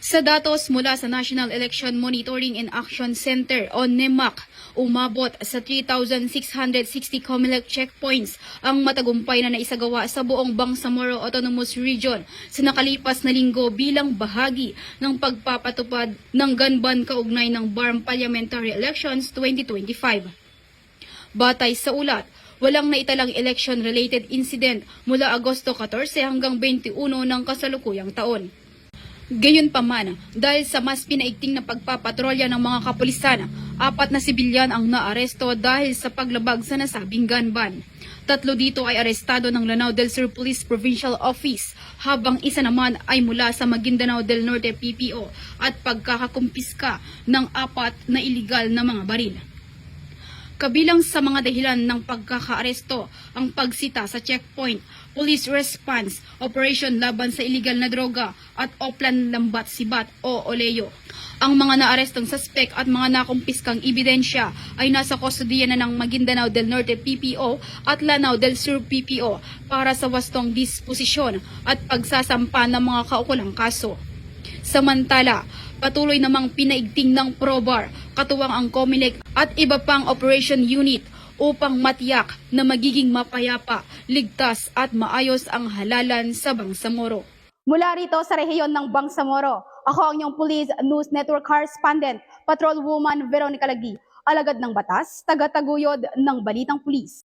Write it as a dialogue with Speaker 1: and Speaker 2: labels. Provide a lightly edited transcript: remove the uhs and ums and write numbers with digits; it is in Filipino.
Speaker 1: Sa datos mula sa National Election Monitoring and Action Center o NEMAC, umabot sa 3,660 COMELEC checkpoints ang matagumpay na naisagawa sa buong Bangsamoro Autonomous Region sa nakalipas na linggo bilang bahagi ng pagpapatupad ng gun ban kaugnay ng BARM Parliamentary Elections 2025. Batay sa ulat, walang naitalang election-related incident mula Agosto 14 hanggang 21 ng kasalukuyang taon. Gayunpaman, dahil sa mas pinaigting na pagpapatrolya ng mga kapulisan, 4 na sibilyan ang naaresto dahil sa paglabag sa nasabing gun ban. 3 dito ay arestado ng Lanao del Sur Police Provincial Office, habang isa naman ay mula sa Maguindanao del Norte PPO at pagkakakumpiska ng 4 na iligal na mga baril. Kabilang sa mga dahilan ng pagkakaaresto ang pagsita sa checkpoint, police response, operation laban sa iligal na droga at Oplan Lambat Sibat o OLEO. Ang mga naarestong suspek at mga nakumpiskang ebidensya ay nasa kustodiya na ng Maguindanao del Norte PPO at Lanao del Sur PPO para sa wastong disposisyon at pagsasampa ng mga kaukulang kaso. Samantala, patuloy namang pinaigting ng PROBAR, katuwang ang COMELEC at iba pang operation unit upang matiyak na magiging mapayapa, ligtas at maayos ang halalan sa Bangsamoro.
Speaker 2: Mula rito sa rehiyon ng Bangsamoro, ako ang inyong Police News Network Correspondent, Patrolwoman Veronica Lagi, alagad ng batas, taga-taguyod ng Balitang Pulis.